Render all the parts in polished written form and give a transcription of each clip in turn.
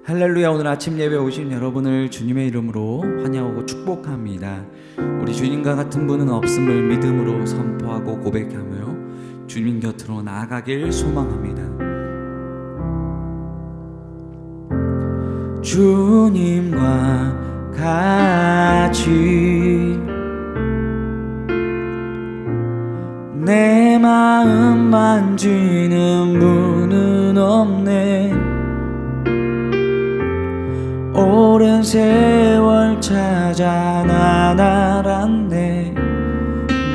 할렐루야. 오늘 아침 예배 오신 여러분을 주님의 이름으로 환영하고 축복합니다. 우리 주님과 같은 분은 없음을 믿음으로 선포하고 고백하며 주님 곁으로 나아가길 소망합니다. 주님과 같이 내 마음 만지는 분은 없네. 오랜 세월 찾아 난 알았네.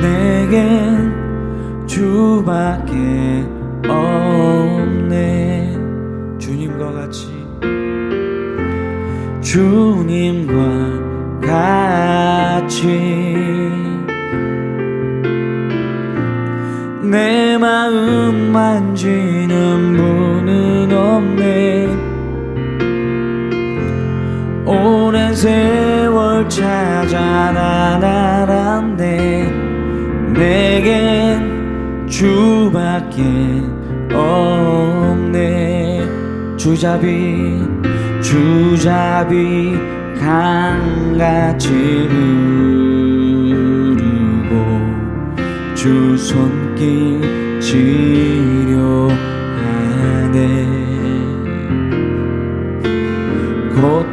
내겐 주밖에 없네. 주님과 같이 내 마음 만지는 분은 없네. 오랜 세월 찾아 난 알았네. 내겐 주밖에 없네. 주잡이 강같이 흐르고 주 손길 지려하네.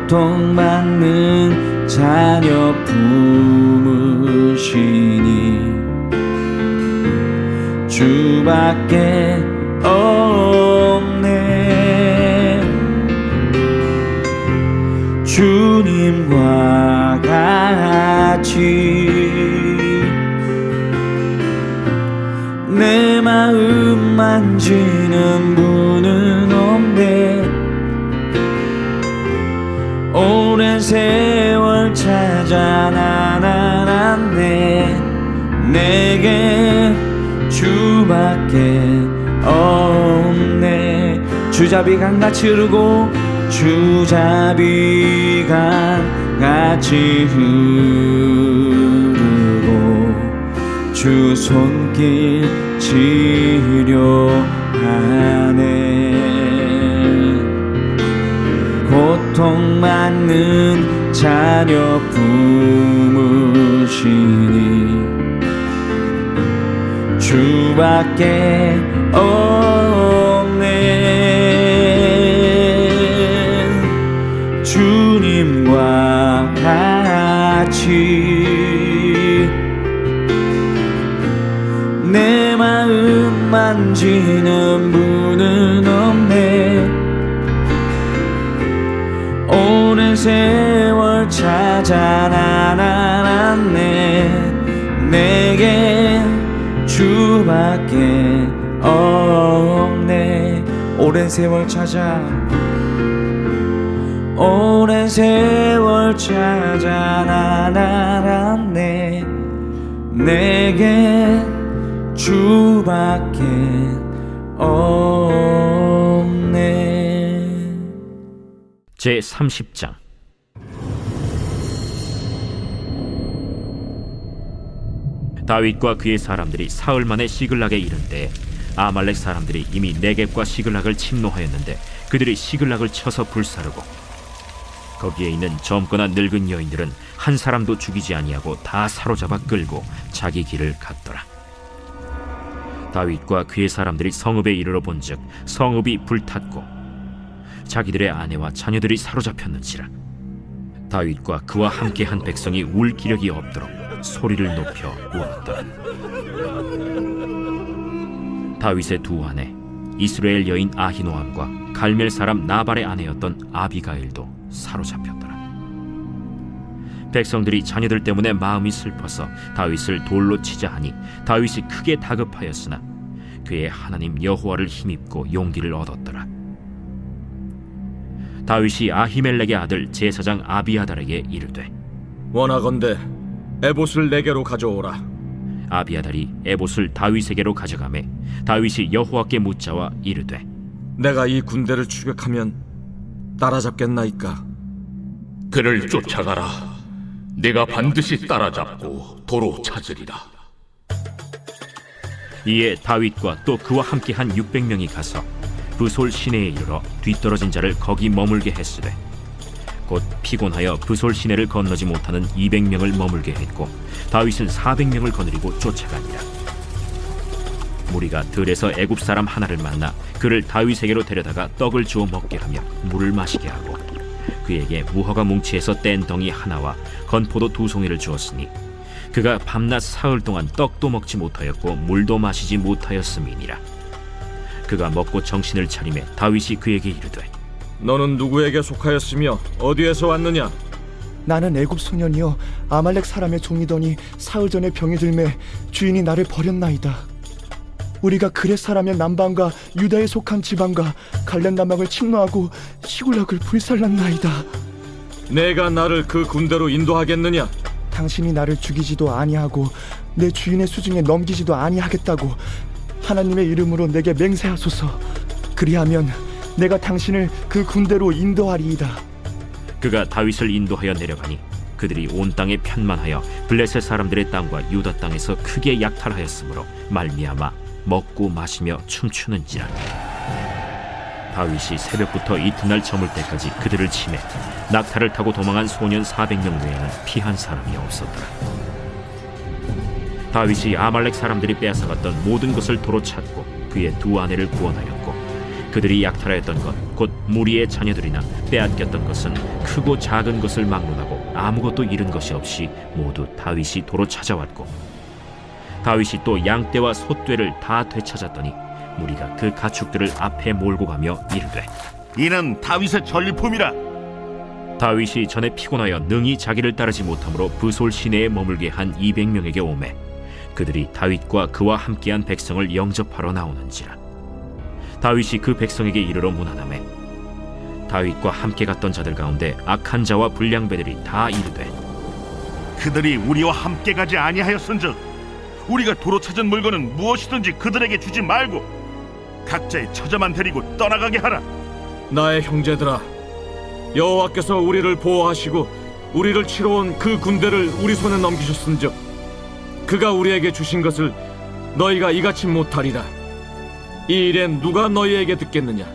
고통받는 자녀 품으시니 주밖에 없네. 주님과 같이 내 마음 만지는 분은 없네. 오랜 세월 찾아 난 알았네. 내게 주밖에 없네. 주잡이 강같이 흐르고 주잡이 강같이 흐르고 주 손길 지려하네. 고통받는 자녀 품으시니 주밖에 없네. 주님과 같이 내 마음 만지는 분은 없네. 오랜 세월 찾아 난 알았네. 내게 주밖에 없네. 오랜 세월 찾아 난 알았네. 내게 주밖에 없네. 제30장. 다윗과 그의 사람들이 사흘 만에 시글락에 이른 때에 아말렉 사람들이 이미 네겝과 시글락을 침노하였는데 그들이 시글락을 쳐서 불사르고 거기에 있는 젊거나 늙은 여인들은 한 사람도 죽이지 아니하고 다 사로잡아 끌고 자기 길을 갔더라. 다윗과 그의 사람들이 성읍에 이르러 본즉 성읍이 불탔고 자기들의 아내와 자녀들이 사로잡혔는지라. 다윗과 그와 함께한 백성이 울 기력이 없도록 소리를 높여 울었더라. 다윗의 두 아내 이스라엘 여인 아히노암과 갈멜 사람 나발의 아내였던 아비가일도 사로잡혔더라. 백성들이 자녀들 때문에 마음이 슬퍼서 다윗을 돌로 치자 하니 다윗이 크게 다급하였으나 그의 하나님 여호와를 힘입고 용기를 얻었더라. 다윗이 아히멜렉의 아들 제사장 아비아달에게 이르되 원하건대 에봇을 내게로 가져오라. 아비아달이 에봇을 다윗에게로 가져가매 다윗이 여호와께 묻자와 이르되 내가 이 군대를 추격하면 따라잡겠나이까? 그를 쫓아가라. 내가 반드시 따라잡고 도로 찾으리라. 이에 다윗과 또 그와 함께한 600명이 가서 브솔 시내에 이르러 뒤떨어진 자를 거기 머물게 했으되 곧 피곤하여 브솔 시내를 건너지 못하는 200명을 머물게 했고 다윗은 400명을 거느리고 쫓아가니라. 무리가 들에서 애굽 사람 하나를 만나 그를 다윗에게로 데려다가 떡을 주어 먹게 하며 물을 마시게 하고 그에게 무화과 뭉치에서 뗀 덩이 하나와 건포도 2송이를 주었으니 그가 밤낮 사흘 동안 떡도 먹지 못하였고 물도 마시지 못하였음이니라. 그가 먹고 정신을 차리매 다윗이 그에게 이르되 너는 누구에게 속하였으며 어디에서 왔느냐? 나는 애굽 소년이여 아말렉 사람의 종이더니 사흘 전에 병이 들매 주인이 나를 버렸나이다. 우리가 그렛 사람의 남방과 유다에 속한 지방과 갈렙 남방을 침노하고 시굴락을 불살랐나이다. 내가 나를 그 군대로 인도하겠느냐? 당신이 나를 죽이지도 아니하고 내 주인의 수중에 넘기지도 아니하겠다고 하나님의 이름으로 내게 맹세하소서. 그리하면 내가 당신을 그 군대로 인도하리이다. 그가 다윗을 인도하여 내려가니 그들이 온 땅에 편만하여 블레셋 사람들의 땅과 유다 땅에서 크게 약탈하였으므로 말미암아 먹고 마시며 춤추는지라. 다윗이 새벽부터 이튿날 저물 때까지 그들을 치매 낙타를 타고 도망한 소년 400명 외에는 피한 사람이 없었더라. 다윗이 아말렉 사람들이 빼앗아갔던 모든 것을 도로 찾고 그의 2 아내를 구원하였고 그들이 약탈하였던 것 곧 무리의 자녀들이나 빼앗겼던 것은 크고 작은 것을 막론하고 아무것도 잃은 것이 없이 모두 다윗이 도로 찾아왔고 다윗이 또 양떼와 소떼를 다 되찾았더니 무리가 그 가축들을 앞에 몰고 가며 이르되 이는 다윗의 전리품이라. 다윗이 전에 피곤하여 능히 자기를 따르지 못하므로 브솔 시내에 머물게 한 200명에게 오매 그들이 다윗과 그와 함께한 백성을 영접하러 나오는지라. 다윗이 그 백성에게 이르러 문안하매 다윗과 함께 갔던 자들 가운데 악한 자와 불량배들이 다 이르되 그들이 우리와 함께 가지 아니하였은즉 우리가 도로 찾은 물건은 무엇이든지 그들에게 주지 말고 각자의 처자만 데리고 떠나가게 하라. 나의 형제들아, 여호와께서 우리를 보호하시고 우리를 치러 온 그 군대를 우리 손에 넘기셨은즉 그가 우리에게 주신 것을 너희가 이같이 못하리라. 이 일엔 누가 너희에게 듣겠느냐?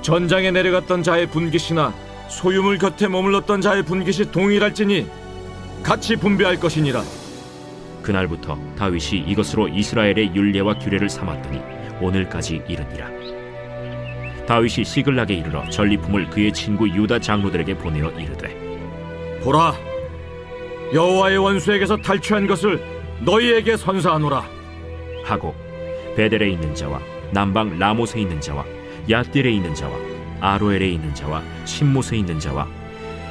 전장에 내려갔던 자의 분깃이나 소유물 곁에 머물렀던 자의 분깃이 동일할지니 같이 분배할 것이니라. 그날부터 다윗이 이것으로 이스라엘의 율례와 규례를 삼았더니 오늘까지 이르니라. 다윗이 시글락에 이르러 전리품을 그의 친구 유다 장로들에게 보내어 이르되 보라, 여호와의 원수에게서 탈취한 것을 너희에게 선사하노라 하고 베델에 있는 자와 남방 라못에 있는 자와 얏딜에 있는 자와 아로엘에 있는 자와 신못에 있는 자와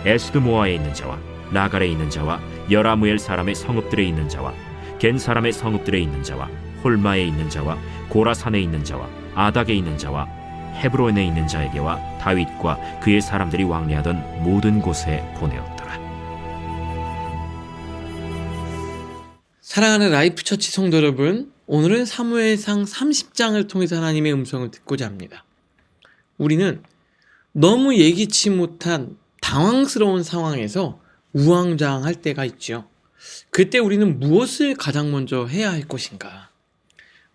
에스드모아에 있는 자와 라갈에 있는 자와 여라무엘 사람의 성읍들에 있는 자와 겐 사람의 성읍들에 있는 자와 홀마에 있는 자와 고라산에 있는 자와 아닥에 있는 자와 헤브론에 있는 자에게와 다윗과 그의 사람들이 왕래하던 모든 곳에 보내었더라. 사랑하는 라이프처치 성도 여러분, 오늘은 사무엘상 30장을 통해서 하나님의 음성을 듣고자 합니다. 우리는 너무 예기치 못한 당황스러운 상황에서 우왕좌왕할 때가 있죠. 그때 우리는 무엇을 가장 먼저 해야 할 것인가?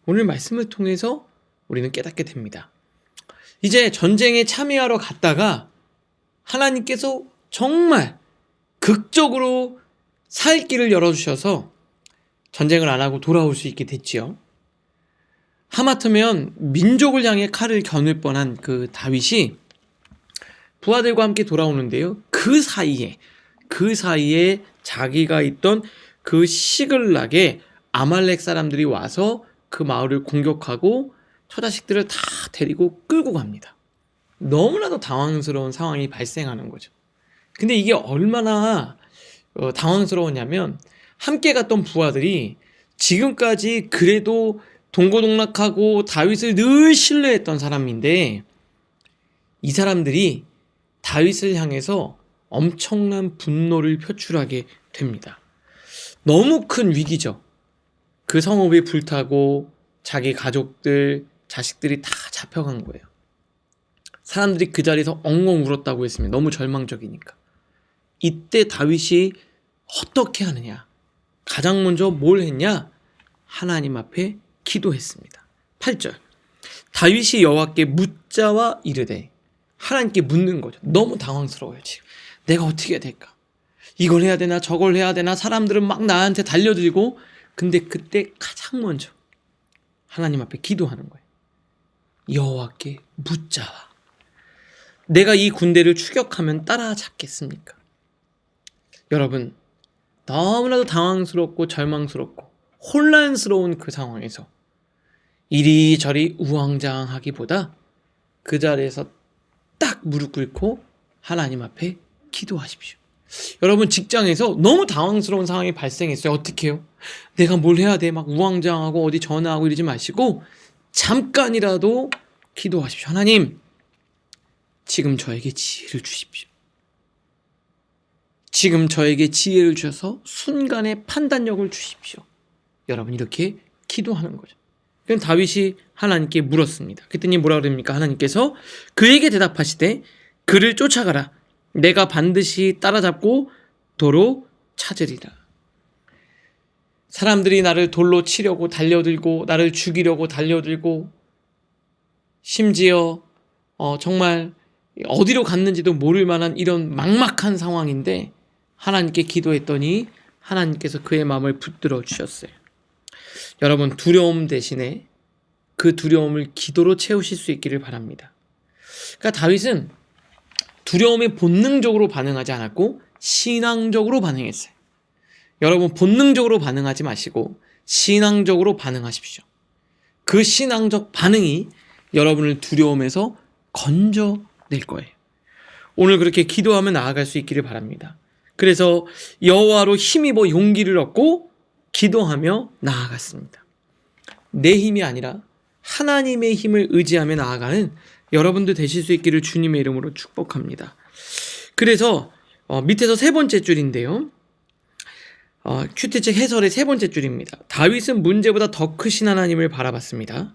오늘 말씀을 통해서 우리는 깨닫게 됩니다. 이제 전쟁에 참여하러 갔다가 하나님께서 정말 극적으로 살 길을 열어주셔서 전쟁을 안 하고 돌아올 수 있게 됐지요. 하마터면 민족을 향해 칼을 겨눌 뻔한 그 다윗이 부하들과 함께 돌아오는데요. 그 사이에 자기가 있던 그 시글락에 아말렉 사람들이 와서 그 마을을 공격하고 처자식들을 다 데리고 끌고 갑니다. 너무나도 당황스러운 상황이 발생하는 거죠. 근데 이게 얼마나 당황스러웠냐면 함께 갔던 부하들이 지금까지 그래도 동고동락하고 다윗을 늘 신뢰했던 사람인데 이 사람들이 다윗을 향해서 엄청난 분노를 표출하게 됩니다. 너무 큰 위기죠. 그 성읍이 불타고 자기 가족들, 자식들이 다 잡혀간 거예요. 사람들이 그 자리에서 엉엉 울었다고 했으면 너무 절망적이니까. 이때 다윗이 어떻게 하느냐? 가장 먼저 뭘 했냐? 하나님 앞에 기도했습니다. 8절. 다윗이 여호와께 묻자와 이르되, 하나님께 묻는 거죠. 너무 당황스러워요. 지금 내가 어떻게 해야 될까? 이걸 해야 되나 저걸 해야 되나. 사람들은 막 나한테 달려들고. 근데 그때 가장 먼저 하나님 앞에 기도하는 거예요. 여호와께 묻자와, 내가 이 군대를 추격하면 따라잡겠습니까? 여러분, 너무나도 당황스럽고 절망스럽고 혼란스러운 그 상황에서 이리저리 우왕좌왕하기보다 그 자리에서 딱 무릎 꿇고 하나님 앞에 기도하십시오. 여러분, 직장에서 너무 당황스러운 상황이 발생했어요. 어떻게 해요? 내가 뭘 해야 돼? 막 우왕좌왕하고 어디 전화하고 이러지 마시고 잠깐이라도 기도하십시오. 하나님, 지금 저에게 지혜를 주십시오. 지금 저에게 지혜를 주셔서 순간의 판단력을 주십시오. 여러분, 이렇게 기도하는 거죠. 그럼 다윗이 하나님께 물었습니다. 그랬더니 뭐라 그럽니까? 하나님께서 그에게 대답하시되, 그를 쫓아가라. 내가 반드시 따라잡고 도로 찾으리라. 사람들이 나를 돌로 치려고 달려들고 나를 죽이려고 달려들고 심지어 정말 어디로 갔는지도 모를 만한 이런 막막한 상황인데 하나님께 기도했더니 하나님께서 그의 마음을 붙들어 주셨어요. 여러분, 두려움 대신에 그 두려움을 기도로 채우실 수 있기를 바랍니다. 그러니까 다윗은 두려움에 본능적으로 반응하지 않았고 신앙적으로 반응했어요. 여러분, 본능적으로 반응하지 마시고 신앙적으로 반응하십시오. 그 신앙적 반응이 여러분을 두려움에서 건져낼 거예요. 오늘 그렇게 기도하며 나아갈 수 있기를 바랍니다. 그래서 여호와로 힘입어 용기를 얻고 기도하며 나아갔습니다. 내 힘이 아니라 하나님의 힘을 의지하며 나아가는 여러분들 되실 수 있기를 주님의 이름으로 축복합니다. 그래서 밑에서 세 번째 줄인데요. 큐티책 해설의 세 번째 줄입니다. 다윗은 문제보다 더 크신 하나님을 바라봤습니다.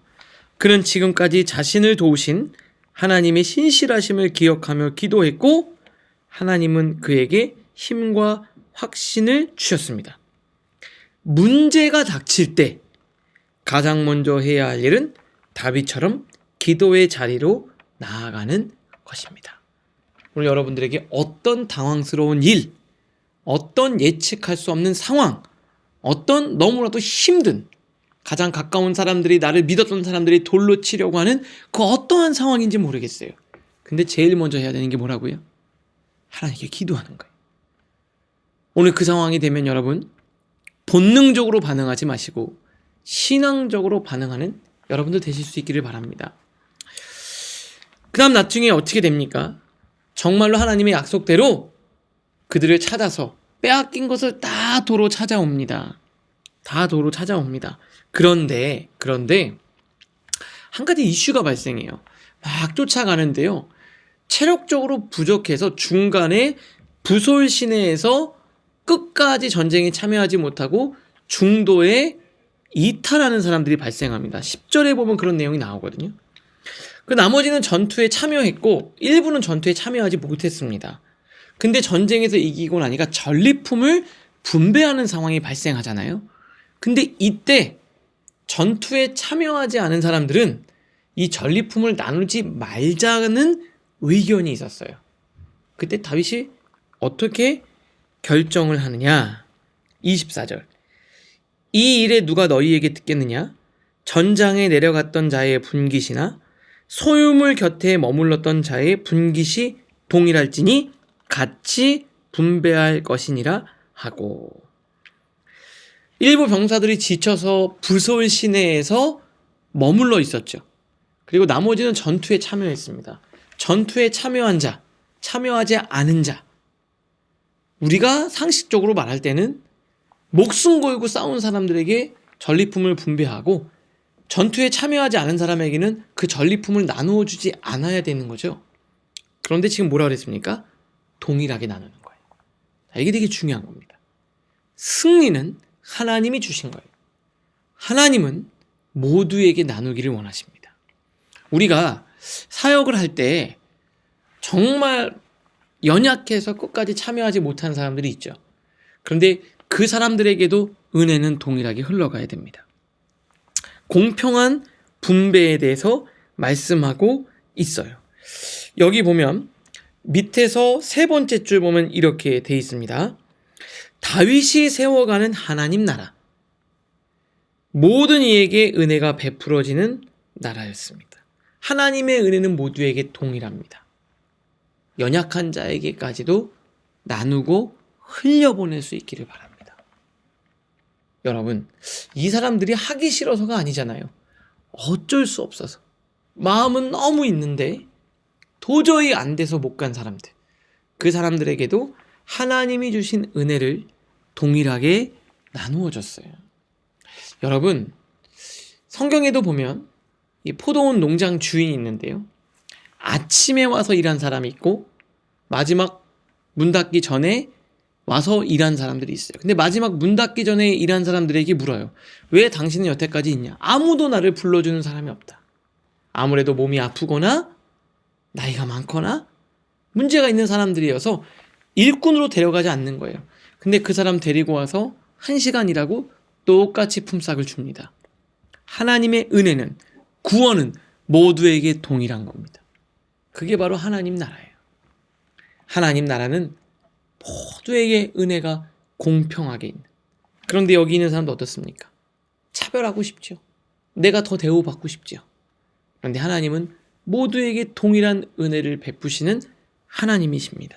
그는 지금까지 자신을 도우신 하나님의 신실하심을 기억하며 기도했고 하나님은 그에게 힘과 확신을 주셨습니다. 문제가 닥칠 때 가장 먼저 해야 할 일은 다윗처럼 기도의 자리로 나아가는 것입니다. 오늘 여러분들에게 어떤 당황스러운 일, 어떤 예측할 수 없는 상황, 어떤 너무나도 힘든, 가장 가까운 사람들이, 나를 믿었던 사람들이 돌로 치려고 하는 그 어떠한 상황인지 모르겠어요. 근데 제일 먼저 해야 되는 게 뭐라고요? 하나님께 기도하는 거예요. 오늘 그 상황이 되면 여러분, 본능적으로 반응하지 마시고 신앙적으로 반응하는 여러분들 되실 수 있기를 바랍니다. 그 다음 나중에 어떻게 됩니까? 정말로 하나님의 약속대로 그들을 찾아서 빼앗긴 것을 다 도로 찾아옵니다. 다 도로 찾아옵니다. 그런데 한 가지 이슈가 발생해요. 막 쫓아가는데요. 체력적으로 부족해서 중간에 부솔 시내에서 끝까지 전쟁에 참여하지 못하고 중도에 이탈하는 사람들이 발생합니다. 10절에 보면 그런 내용이 나오거든요. 그 나머지는 전투에 참여했고 일부는 전투에 참여하지 못했습니다. 근데 전쟁에서 이기고 나니까 전리품을 분배하는 상황이 발생하잖아요. 근데 이때 전투에 참여하지 않은 사람들은 이 전리품을 나누지 말자는 의견이 있었어요. 그때 다윗이 어떻게 결정을 하느냐? 24절. 이 일에 누가 너희에게 듣겠느냐? 전장에 내려갔던 자의 분깃이나 소유물 곁에 머물렀던 자의 분깃이 동일할지니 같이 분배할 것이니라 하고. 일부 병사들이 지쳐서 부솔 시내에서 머물러 있었죠. 그리고 나머지는 전투에 참여했습니다. 전투에 참여한 자, 참여하지 않은 자. 우리가 상식적으로 말할 때는 목숨 걸고 싸운 사람들에게 전리품을 분배하고 전투에 참여하지 않은 사람에게는 그 전리품을 나누어 주지 않아야 되는 거죠. 그런데 지금 뭐라 그랬습니까? 동일하게 나누는 거예요. 이게 되게 중요한 겁니다. 승리는 하나님이 주신 거예요. 하나님은 모두에게 나누기를 원하십니다. 우리가 사역을 할 때 정말 연약해서 끝까지 참여하지 못한 사람들이 있죠. 그런데 그 사람들에게도 은혜는 동일하게 흘러가야 됩니다. 공평한 분배에 대해서 말씀하고 있어요. 여기 보면 밑에서 세 번째 줄 보면 이렇게 돼 있습니다. 다윗이 세워가는 하나님 나라. 모든 이에게 은혜가 베풀어지는 나라였습니다. 하나님의 은혜는 모두에게 동일합니다. 연약한 자에게까지도 나누고 흘려보낼 수 있기를 바랍니다. 여러분, 이 사람들이 하기 싫어서가 아니잖아요. 어쩔 수 없어서. 마음은 너무 있는데 도저히 안 돼서 못 간 사람들. 그 사람들에게도 하나님이 주신 은혜를 동일하게 나누어 줬어요. 여러분, 성경에도 보면 이 포도원 농장 주인이 있는데요. 아침에 와서 일한 사람이 있고 마지막 문 닫기 전에 와서 일한 사람들이 있어요. 근데 마지막 문 닫기 전에 일한 사람들에게 물어요. 왜 당신은 여태까지 있냐? 아무도 나를 불러주는 사람이 없다. 아무래도 몸이 아프거나 나이가 많거나 문제가 있는 사람들이어서 일꾼으로 데려가지 않는 거예요. 근데 그 사람 데리고 와서 1시간이라고 똑같이 품삯을 줍니다. 하나님의 은혜는, 구원은 모두에게 동일한 겁니다. 그게 바로 하나님 나라예요. 하나님 나라는 모두에게 은혜가 공평하게 있는. 그런데 여기 있는 사람도 어떻습니까? 차별하고 싶죠. 내가 더 대우받고 싶죠. 그런데 하나님은 모두에게 동일한 은혜를 베푸시는 하나님이십니다.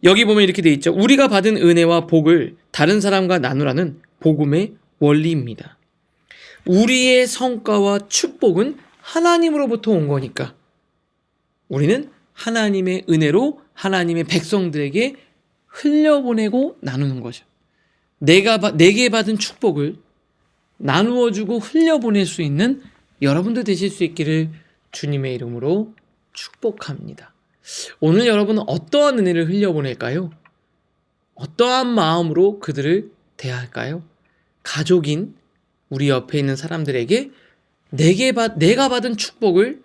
여기 보면 이렇게 돼 있죠. 우리가 받은 은혜와 복을 다른 사람과 나누라는 복음의 원리입니다. 우리의 성과와 축복은 하나님으로부터 온 거니까 우리는 하나님의 은혜로 하나님의 백성들에게 흘려보내고 나누는 거죠. 내게 받은 축복을 나누어주고 흘려보낼 수 있는 여러분들 되실 수 있기를 주님의 이름으로 축복합니다. 오늘 여러분은 어떠한 은혜를 흘려보낼까요? 어떠한 마음으로 그들을 대할까요? 가족인 우리 옆에 있는 사람들에게 내가 받은 축복을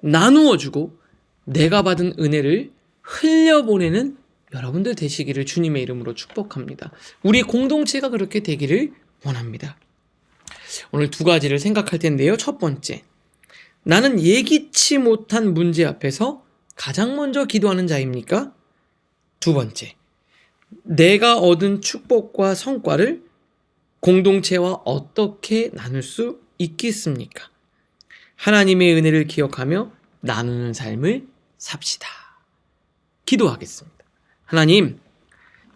나누어주고 내가 받은 은혜를 흘려보내는 여러분들 되시기를 주님의 이름으로 축복합니다. 우리 공동체가 그렇게 되기를 원합니다. 오늘 두 가지를 생각할 텐데요. 첫 번째, 나는 예기치 못한 문제 앞에서 가장 먼저 기도하는 자입니까? 두 번째, 내가 얻은 축복과 성과를 공동체와 어떻게 나눌 수 있겠습니까? 하나님의 은혜를 기억하며 나누는 삶을 삽시다. 기도하겠습니다. 하나님,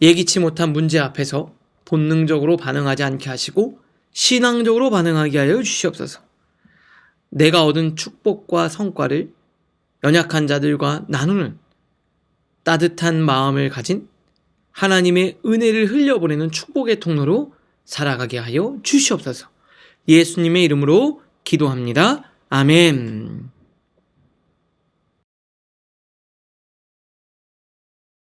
예기치 못한 문제 앞에서 본능적으로 반응하지 않게 하시고 신앙적으로 반응하게 하여 주시옵소서. 내가 얻은 축복과 성과를 연약한 자들과 나누는 따뜻한 마음을 가진 하나님의 은혜를 흘려보내는 축복의 통로로 살아가게 하여 주시옵소서. 예수님의 이름으로 기도합니다. 아멘.